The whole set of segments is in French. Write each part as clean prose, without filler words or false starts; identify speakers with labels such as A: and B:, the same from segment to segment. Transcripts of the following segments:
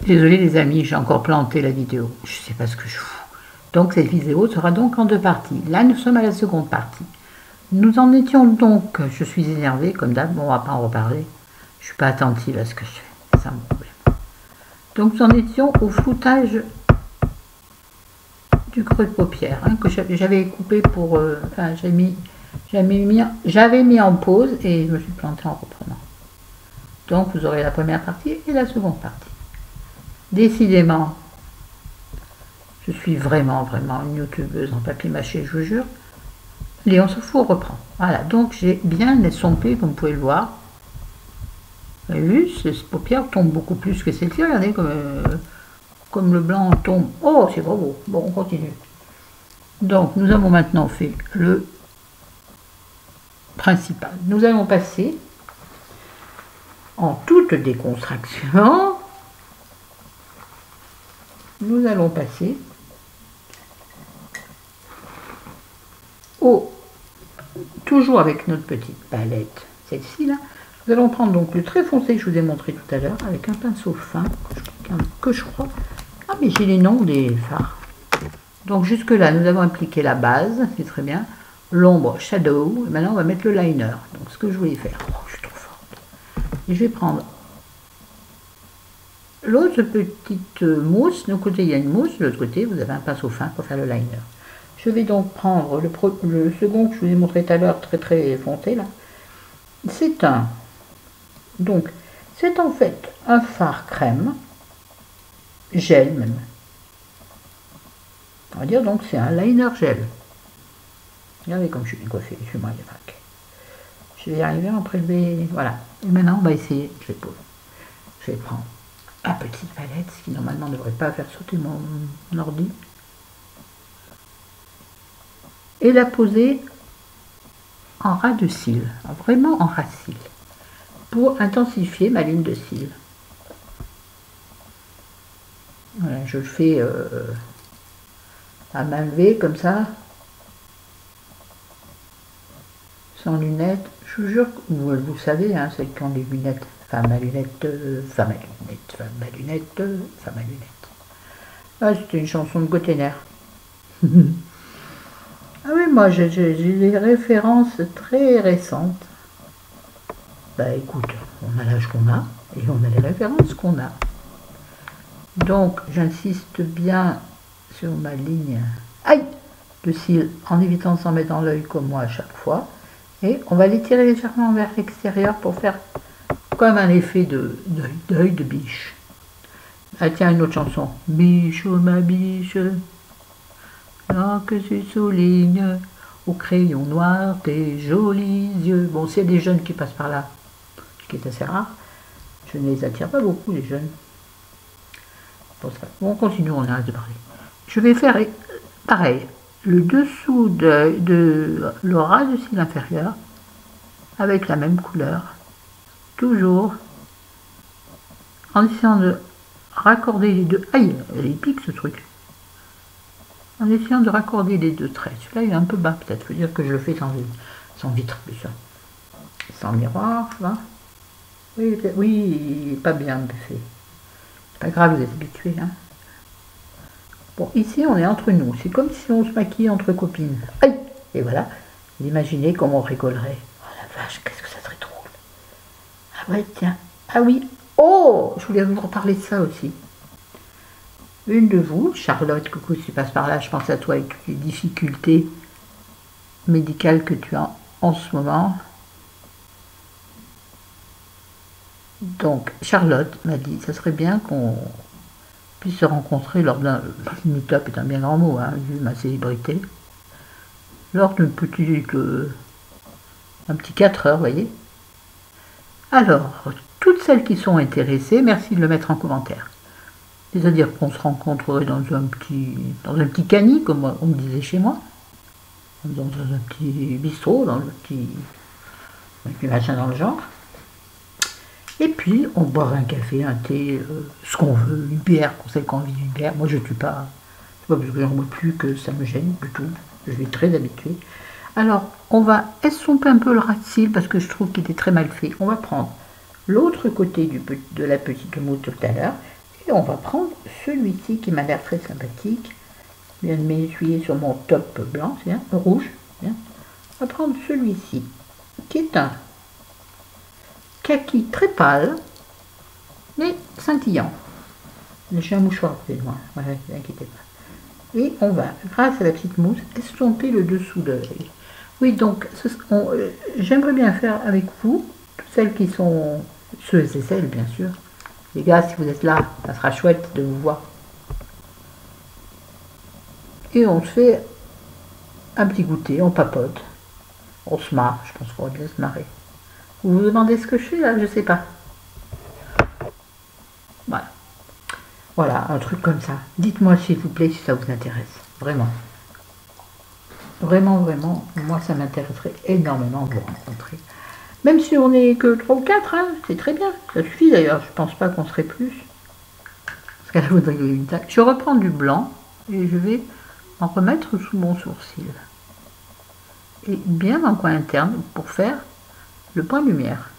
A: Désolée les amis, j'ai encore planté la vidéo. Je ne sais pas ce que je fous. Donc cette vidéo sera donc en 2 parties. Là, nous sommes à la seconde partie. Nous en étions donc, je suis énervée comme d'hab, bon, on va pas en reparler. Je suis pas attentive à ce que je fais, c'est ça mon problème. Donc nous en étions au floutage du creux de paupière, hein, que j'avais coupé pour... enfin, j'avais mis en pause et je me suis plantée en reprenant. Donc vous aurez la première partie et la seconde partie. Décidément, je suis vraiment une youtubeuse en papier mâché, je vous jure. Allez, on se fout, on reprend. Voilà, donc j'ai bien estompé, comme vous pouvez le voir. Vous avez vu, ces paupières tombent beaucoup plus que celle-ci. Regardez comme le blanc tombe. Oh, c'est pas beau. Bon, on continue. Donc, nous avons maintenant fait le principal. Nous allons passer en toute déconstruction. Nous allons passer toujours avec notre petite palette, celle-ci là. Nous allons prendre donc le très foncé que je vous ai montré tout à l'heure avec un pinceau fin que je crois. Ah, mais j'ai les noms des fards. Donc jusque là nous avons appliqué la base, c'est très bien, l'ombre shadow, et maintenant on va mettre le liner. Donc ce que je voulais faire, oh, je suis trop forte. Et je vais prendre l'autre petite mousse. D'un côté il y a une mousse, de l'autre côté vous avez un pinceau fin pour faire le liner. Je vais donc prendre le second que je vous ai montré tout à l'heure, très foncé là. C'est en fait un fard crème, gel même. On va dire donc c'est un liner gel. Regardez comme je suis bien coiffée, je suis moyen vague. Je vais y arriver à en prélever, voilà. Et maintenant on va essayer, je vais prendre la petite palette, ce qui normalement ne devrait pas faire sauter mon ordi. Et la poser en ras de cils, vraiment en ras de cils, pour intensifier ma ligne de cils. Voilà, je le fais à main levée comme ça, sans lunettes. Je vous jure, vous savez, hein, celles qui ont des lunettes, femme à lunettes, femme à lunettes, femme à lunettes, femme à lunettes. Ah, c'était une chanson de Gotener. Ah oui, moi j'ai des références très récentes. Bah écoute, on a l'âge qu'on a et on a les références qu'on a. Donc j'insiste bien sur ma ligne de cils en évitant de s'en mettre dans l'œil comme moi à chaque fois. Et on va les tirer légèrement vers l'extérieur pour faire comme un effet d'œil de biche. Ah tiens, une autre chanson. Biche, oh ma biche. Là que tu soulignes au crayon noir tes jolis yeux. Bon, s'il y a des jeunes qui passent par là, ce qui est assez rare, je ne les attire pas beaucoup, les jeunes. Bon, on continue, on arrête de parler. Je vais faire pareil, le dessous de le ras de cils inférieur, avec la même couleur, toujours en essayant de raccorder les deux. Aïe, il pique ce truc. En essayant de raccorder les deux traits. Celui-là il est un peu bas peut-être, faut dire que je le fais sans vitre, plus ça. Sans miroir, là. Oui, il n'est pas bien fait. C'est pas grave, vous êtes habitués. Hein. Bon, ici on est entre nous. C'est comme si on se maquillait entre copines. Aïe. Et voilà, vous imaginez comment on rigolerait. Oh la vache, qu'est-ce que ça serait drôle. Ah ouais, tiens. Ah oui. Oh, je voulais vous reparler de ça aussi. Une de vous, Charlotte, coucou, si tu passes par là, je pense à toi avec toutes les difficultés médicales que tu as en ce moment. Donc, Charlotte m'a dit, ça serait bien qu'on puisse se rencontrer lors d'un meet-up, est un bien grand mot, hein, vu ma célébrité, lors d'un petit, un petit 4 heures, vous voyez. Alors, toutes celles qui sont intéressées, merci de le mettre en commentaire. C'est-à-dire qu'on se rencontrerait dans un petit cani, comme on me disait chez moi, dans un petit bistrot, dans le petit machin dans le genre. Et puis, on boira un café, un thé, ce qu'on veut, une bière, qu'on sait qu'on envie d'une bière. Moi, je ne tue pas. C'est pas parce que j'en bois plus que ça me gêne du tout. Je suis très habituée. Alors, on va estomper un peu le ras de cils parce que je trouve qu'il était très mal fait. On va prendre l'autre côté de la petite mousse tout à l'heure. Et on va prendre celui-ci qui m'a l'air très sympathique. Je viens de m'essuyer sur mon top blanc, tiens, rouge. Tiens. On va prendre celui-ci, qui est un kaki très pâle, mais scintillant. J'ai un mouchoir plus loin, ne vous inquiétez pas. Et on va, grâce à la petite mousse, estomper le dessous de l'œil. Oui, donc, j'aimerais bien faire avec vous, toutes celles qui sont, ceux et celles bien sûr. Les gars, si vous êtes là, ça sera chouette de vous voir. Et on se fait un petit goûter, on papote, on se marre, je pense qu'on va bien se marrer. Vous vous demandez ce que je fais là, je sais pas. Voilà. Voilà, un truc comme ça. Dites-moi s'il vous plaît si ça vous intéresse. Vraiment. Vraiment, vraiment, moi ça m'intéresserait énormément de vous rencontrer. Même si on n'est que 3 ou 4, hein, c'est très bien. Ça suffit d'ailleurs, je pense pas qu'on serait plus. Parce qu'elle voudrait une taille. Je reprends du blanc et je vais en remettre sous mon sourcil. Et bien dans le coin interne pour faire le point de lumière.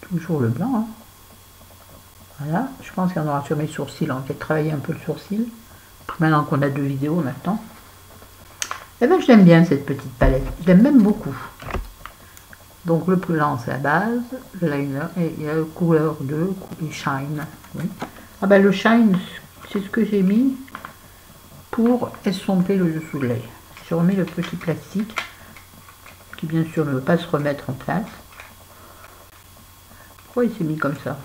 A: Toujours le blanc. Hein. Voilà, je pense qu'il y en aura sur mes sourcils. On va peut-être travailler un peu le sourcil. Maintenant qu'on a 2 vidéos maintenant. Eh bien, je l'aime bien cette petite palette. Je l'aime même beaucoup. Donc le blanc c'est la base, le liner, et il y a le couleur 2, et shine. Oui. Ah ben le shine, c'est ce que j'ai mis pour estomper le dessous de l'œil. Je remets le petit plastique, qui bien sûr ne veut pas se remettre en place. Pourquoi il s'est mis comme ça?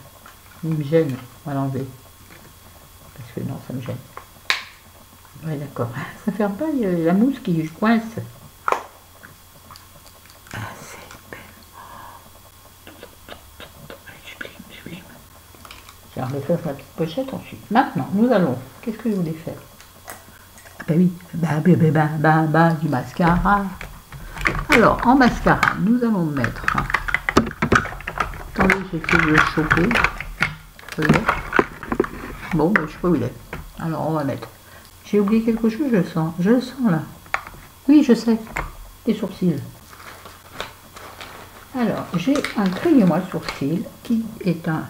A: Il me gêne, on va l'enlever. Parce que non, ça me gêne. Oui, d'accord. Ça ne ferme pas, il y a la mousse qui coince. Ah, c'est belle. J'ai enlevé ça sur la petite pochette ensuite. Maintenant, nous allons. Qu'est-ce que je voulais faire? Ah, ben oui, du mascara. Alors, en mascara, nous allons mettre. Attendez, j'essaie de le choper. Bon, ben, je sais pas où il est. Alors, on va mettre. J'ai oublié quelque chose, je le sens. Je le sens là. Oui, je sais. Les sourcils. Alors, j'ai un crayon à sourcils qui est un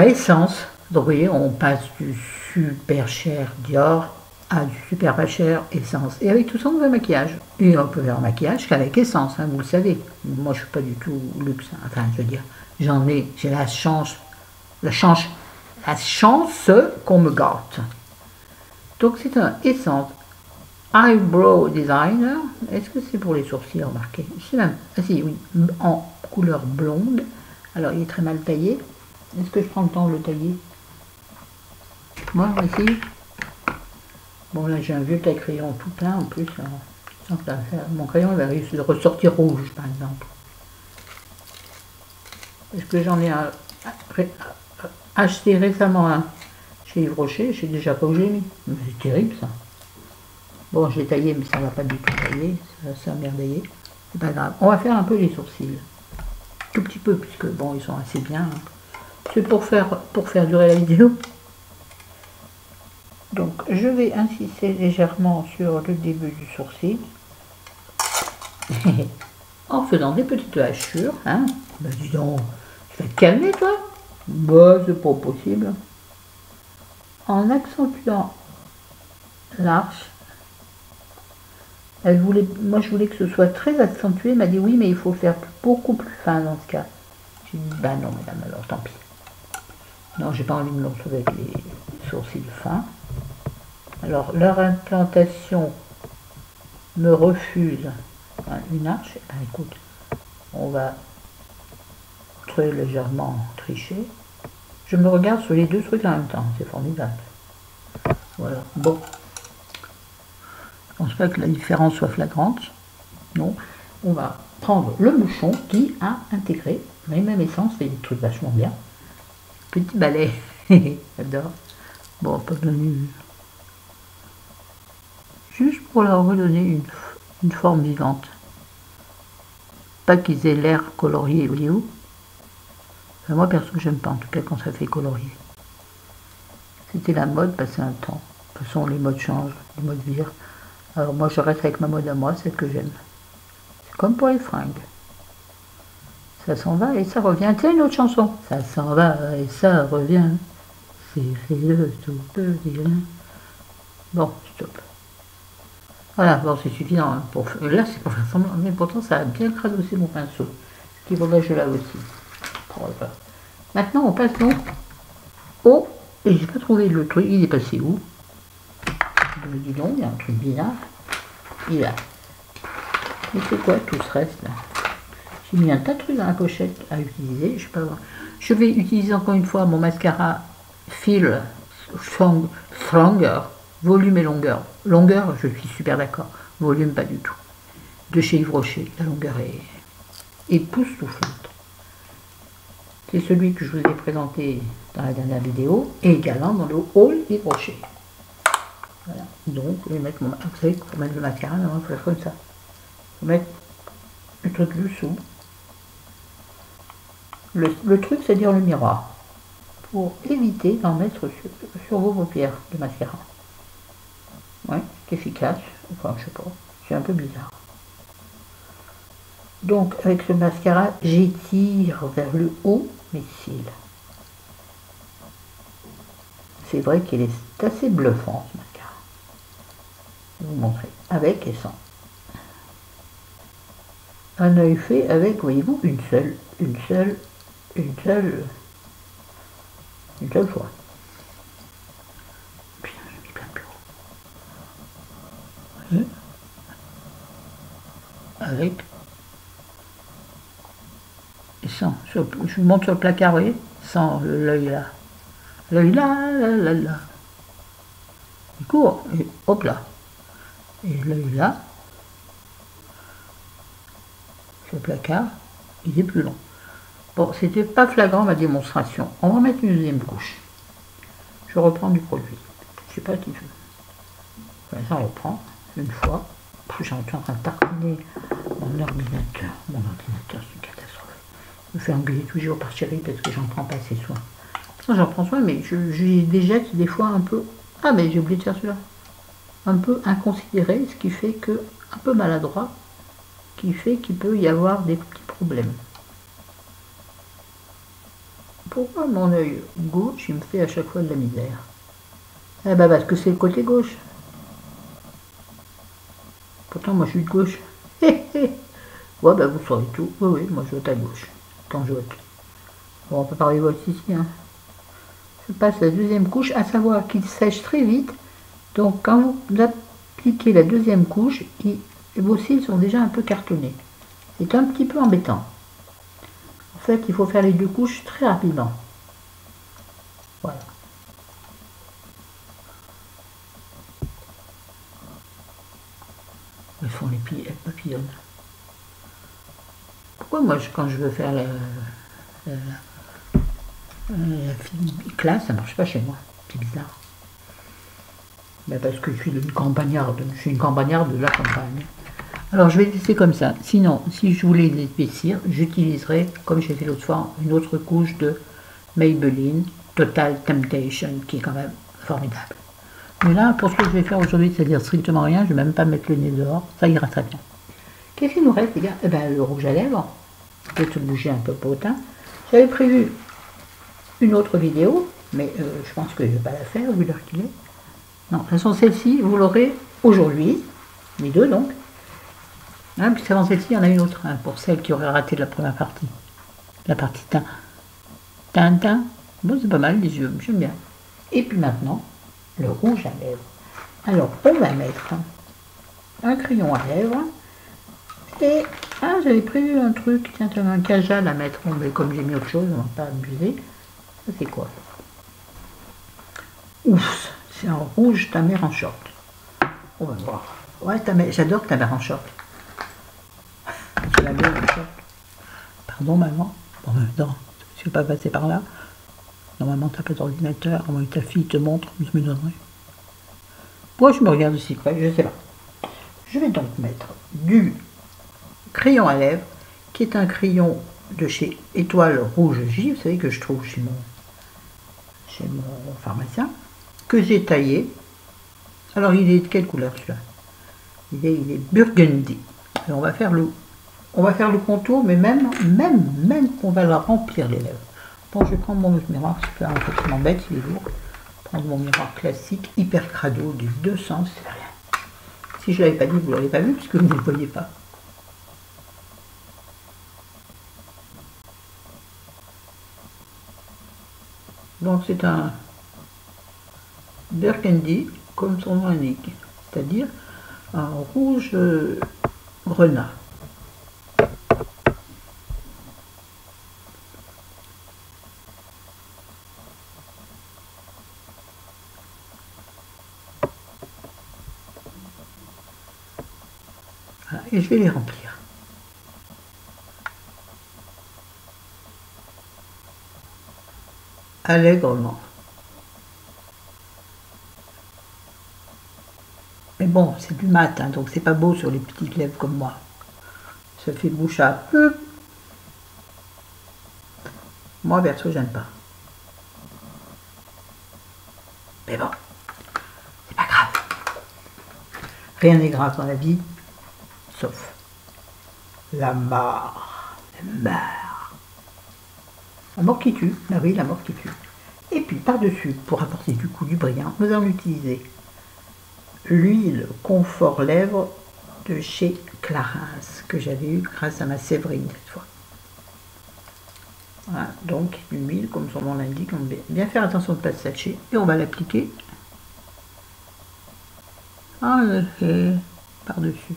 A: essence. Donc, vous voyez, on passe du super cher Dior à du super pas cher essence. Et avec tout ça, on fait maquillage. Et on peut faire un maquillage qu'avec essence, hein, vous le savez. Moi, je suis pas du tout luxe. Hein. Enfin, je veux dire, j'ai la chance qu'on me gâte. Donc, c'est un essence Eyebrow Designer. Est-ce que c'est pour les sourcils, remarquez? C'est même, ah si, oui, en couleur blonde. Alors, il est très mal taillé. Est-ce que je prends le temps de le tailler? Moi, ici. Bon, là, j'ai un vieux taille-crayon tout plein, en plus. Alors, mon crayon, il va réussir de ressortir rouge, par exemple. Est-ce que j'en ai acheté récemment un chez Yves Rocher? Je sais déjà pas où j'ai mis. C'est terrible, ça. Bon, je l'ai taillé, mais ça ne va pas du tout tailler. Ça a merveillé. C'est pas grave. On va faire un peu les sourcils. Tout petit peu, puisque, bon, ils sont assez bien. C'est pour faire durer la vidéo. Donc, je vais insister légèrement sur le début du sourcil. En faisant des petites hachures. Hein. Ben, dis donc, tu vas te calmer, toi? Bah, c'est pas possible. En accentuant l'arche. Moi je voulais que ce soit très accentué, elle m'a dit oui mais il faut faire beaucoup plus fin dans ce cas. J'ai dit bah non madame, alors tant pis. Non, j'ai pas envie de me retrouver avec les sourcils fins. Alors leur implantation me refuse une arche. Ben, écoute, on va très légèrement tricher. Je me regarde sur les 2 trucs en même temps, c'est formidable. Voilà, bon. Je pense pas que la différence soit flagrante. Non. On va prendre le bouchon qui a intégré, mais même essence, fait des trucs vachement bien. Petit balai. J'adore. Bon, pas donner. Juste pour leur redonner une forme vivante. Pas qu'ils aient l'air colorié, voyez-vous. Enfin, moi perso, j'aime pas, en tout cas quand ça fait colorier. C'était la mode, passer un temps. De toute façon, les modes changent, les modes virent. Alors moi je reste avec ma mode à moi, celle que j'aime. C'est comme pour les fringues. Ça s'en va et ça revient. Tiens, une autre chanson. Ça s'en va et ça revient. C'est le tout petit. Bon, stop. Voilà, bon, c'est suffisant. Hein, pour... Là, c'est pour faire semblant, mais pourtant, ça a bien cradossé mon pinceau. Ce qui vaudrait que je lave aussi. Voilà. Maintenant, on passe donc au... Et j'ai pas trouvé le truc. Il est passé où? Je me dis donc, il y a un truc bizarre. Il est là. Mais c'est quoi tout ce reste là? J'ai mis un tas de trucs dans la pochette à utiliser. Je sais pas. Je vais utiliser encore une fois mon mascara Feel Stronger, volume et longueur. Longueur, je suis super d'accord. Volume, pas du tout. De chez Yves Rocher. La longueur est époustouflante. C'est celui que je vous ai présenté dans la dernière vidéo et également dans le haul Yves Rocher. Voilà. Donc, je vais mettre mon. Vous savez, pour mettre le mascara, il faut faire comme ça. Il faut mettre le truc dessous. Le truc, c'est dire le miroir. Pour éviter d'en mettre sur vos paupières de mascara. Ouais, c'est efficace. Enfin, je sais pas. C'est un peu bizarre. Donc, avec ce mascara, j'étire vers le haut mes cils. C'est vrai qu'il est assez bluffant, ce mascara. Je vais vous montrer. Avec et sans. Un œil fait avec, voyez-vous, une seule fois. Puis, j'ai mis plein de bureaux. Voyez, avec et sans. Je vous montre sur le placard, vous voyez, sans l'œil là. L'œil là, là. Il court, et hop là. Et l'œil là, sur le placard, il est plus long. Bon, c'était pas flagrant ma démonstration. On va mettre une deuxième couche. Je reprends du produit. Je sais pas qui veut. Enfin, ça, on reprend une fois. J'ai en train de tartiner mon ordinateur. Mon ordinateur, c'est une catastrophe. Je me fais engueuler tous les jours par Chérie parce que j'en prends pas assez soin. J'en prends soin, mais je les déjette des fois un peu. Ah, mais j'ai oublié de faire celui-là. Un peu inconsidéré, ce qui fait que, un peu maladroit, qui fait qu'il peut y avoir des petits problèmes. Pourquoi mon œil gauche, il me fait à chaque fois de la misère? Eh ben parce que c'est le côté gauche. Pourtant, moi, je suis de gauche. Ouais, ben vous saurez tout. Oui, moi, je vote à gauche. Quand je vote. Bon, on peut parler de vote ici. Hein. Je passe la deuxième couche, à savoir qu'il sèche très vite. Donc, quand vous appliquez la deuxième couche, vos cils sont déjà un peu cartonnés. C'est un petit peu embêtant. En fait, il faut faire les deux couches très rapidement. Voilà. Elles font elles papillonnent. Pourquoi moi, quand je veux faire la fille classe, ça marche pas chez moi? C'est bizarre. Ben parce que je suis une campagnarde. Je suis une campagnarde de la campagne. Alors je vais laisser comme ça. Sinon, si je voulais les épaissir, j'utiliserai, comme j'ai fait l'autre fois, une autre couche de Maybelline Total Temptation, qui est quand même formidable. Mais là, pour ce que je vais faire aujourd'hui, c'est-à-dire strictement rien, je ne vais même pas mettre le nez dehors, ça ira très bien. Qu'est-ce qu'il nous reste, les gars? Eh ben, le rouge à lèvres. Peut-être bouger un peu pour le teint. J'avais prévu une autre vidéo, mais je pense que je ne vais pas la faire, vu l'heure qu'il est. Non, de toute façon, celle-ci, vous l'aurez aujourd'hui, les deux donc. Hein, puis avant celle-ci, il y en a une autre, hein, pour celle qui aurait raté la première partie. La partie teint. Teint. Bon, c'est pas mal, les yeux, j'aime bien. Et puis maintenant, le rouge à lèvres. Alors, on va mettre un crayon à lèvres. Et, j'avais prévu un truc, tiens, un kajal à mettre. Bon, mais comme j'ai mis autre chose, on va pas abuser. Ça, c'est quoi? Ouf, c'est un rouge ta mère en short. On va voir. Ouais, j'adore ta mère en short. Je la mère en short. Pardon, maman. Bon, non, je ne vais pas passer par là. Normalement, tu n'as pas d'ordinateur. Au moins, ta fille te montre, je me donnerai. Moi, je me regarde aussi près, je ne sais pas. Je vais donc mettre du crayon à lèvres, qui est un crayon de chez Étoile Rouge J, vous savez que je trouve chez mon pharmacien, que j'ai taillé. Alors, il est de quelle couleur celui-là? Il est burgundy. Alors, on va faire le on va faire le contour, mais même qu'on va la remplir les lèvres. Donc je vais prendre mon miroir, parce que là, en fait, ça m'embête, il est lourd. Prendre mon miroir classique, hyper crado, des deux sens, c'est rien. Si je ne l'avais pas dit, vous ne l'auriez pas vu, puisque vous ne le voyez pas. Donc c'est un burgundy, comme son nom l'indique, c'est-à-dire un rouge grenat. Voilà, et je vais les remplir. Allègrement. Mais bon, c'est du mat, hein, donc c'est pas beau sur les petites lèvres comme moi. Ça fait bouche à peu. Moi, perso, j'aime pas. Mais bon, c'est pas grave. Rien n'est grave dans la vie, sauf la mort. La mort. La mort qui tue, bah oui, la mort qui tue. Et puis, par-dessus, pour apporter du coup du brillant, nous allons utiliser l'huile confort lèvres de chez Clarins, que j'avais eu grâce à ma Séverine cette fois. Voilà, donc une huile, comme son nom l'indique, on va bien faire attention de ne pas se sécher, et on va l'appliquer par-dessus.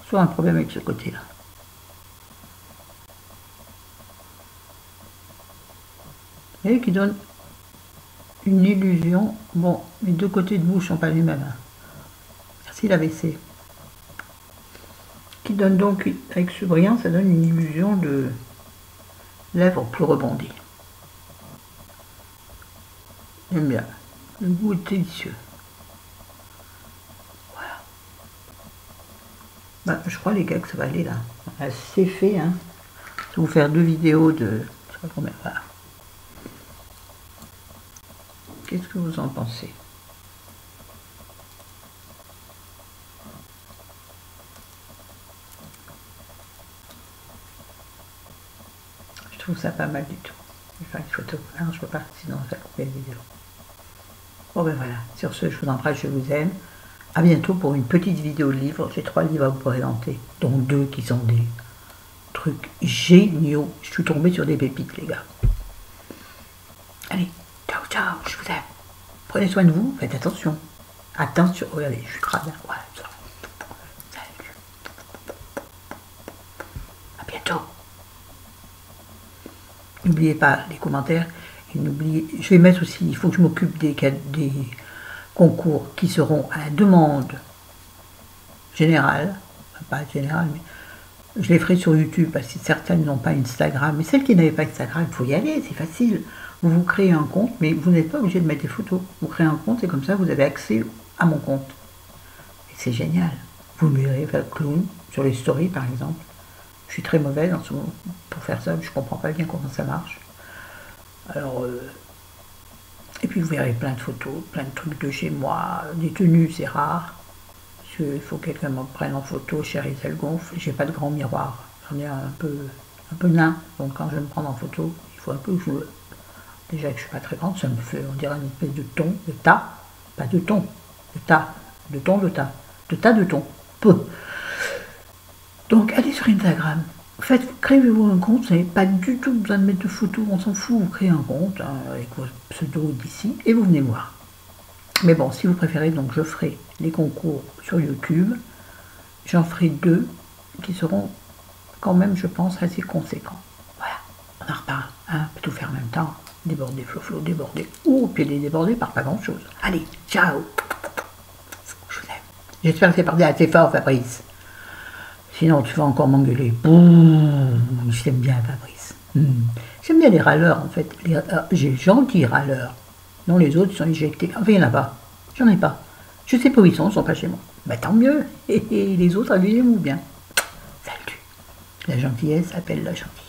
A: Soit un problème avec ce côté-là. Et qui donne une illusion. Bon, les deux côtés de bouche sont pas les mêmes. Hein. Merci la WC. Qui donne donc, avec ce brillant, ça donne une illusion de lèvres plus rebondies. J'aime bien. Le goût est délicieux. Voilà. Bah, je crois les gars que ça va aller là. C'est fait. Hein. Je vais vous faire 2 vidéos de... Je sais pas combien. Voilà. Qu'est-ce que vous en pensez? Je trouve ça pas mal du tout. Je vais faire une photo. Ah non, je peux pas, sinon ça va couper la vidéo. Bon ben voilà, sur ce, je vous embrasse, je vous aime. A bientôt pour une petite vidéo de livre. J'ai 3 livres à vous présenter, dont 2 qui sont des trucs géniaux. Je suis tombée sur des pépites, les gars. Allez, ciao, ciao, je vous aime. Prenez soin de vous, faites attention. Attention, regardez, je suis crade. Voilà. Salut. À bientôt. N'oubliez pas les commentaires. Et n'oubliez, je vais mettre aussi, il faut que je m'occupe des concours qui seront à la demande générale. Pas générale, mais je les ferai sur YouTube parce que certaines n'ont pas Instagram. Mais celles qui n'avaient pas Instagram, il faut y aller, c'est facile. Vous créez un compte, mais vous n'êtes pas obligé de mettre des photos. Vous créez un compte et comme ça, vous avez accès à mon compte. Et c'est génial. Vous me verrez faire le clown sur les stories, par exemple. Je suis très mauvaise en ce moment pour faire ça, je ne comprends pas bien comment ça marche. Alors, et puis vous verrez plein de photos, plein de trucs de chez moi, des tenues, c'est rare. Il faut que quelqu'un me prenne en photo, chérie, ça le gonfle. J'ai pas de grand miroir, j'en ai un peu nain, donc quand je vais me prendre en photo, il faut un peu jouer. Déjà que je suis pas très grande, ça me fait, on dirait une espèce de ton, de tas, pas de ton, de tas, de ton, de tas, de ton, peu. Donc allez sur Instagram, créez-vous un compte, vous n'avez pas du tout besoin de mettre de photos, on s'en fout, vous créez un compte hein, avec votre pseudo d'ici et vous venez voir. Mais bon, si vous préférez, donc je ferai les concours sur YouTube, j'en ferai 2 qui seront quand même, je pense, assez conséquents. Voilà, on en reparle, hein, on peut tout faire en même temps, déborder, flot, déborder, ou puis les déborder par pas grand-chose. Allez, ciao, je vous aime. J'espère que c'est parti assez fort, Fabrice. Sinon, tu vas encore m'engueuler. Je t'aime bien, Fabrice. J'aime bien les râleurs, en fait. J'ai gentils râleurs. Non, les autres sont éjectés. Enfin, il n'y en a pas. J'en ai pas. Je sais pas où ils sont pas chez moi. Bah, tant mieux. Et les autres, allez-les-vous bien. Salut. La gentillesse appelle la gentillesse.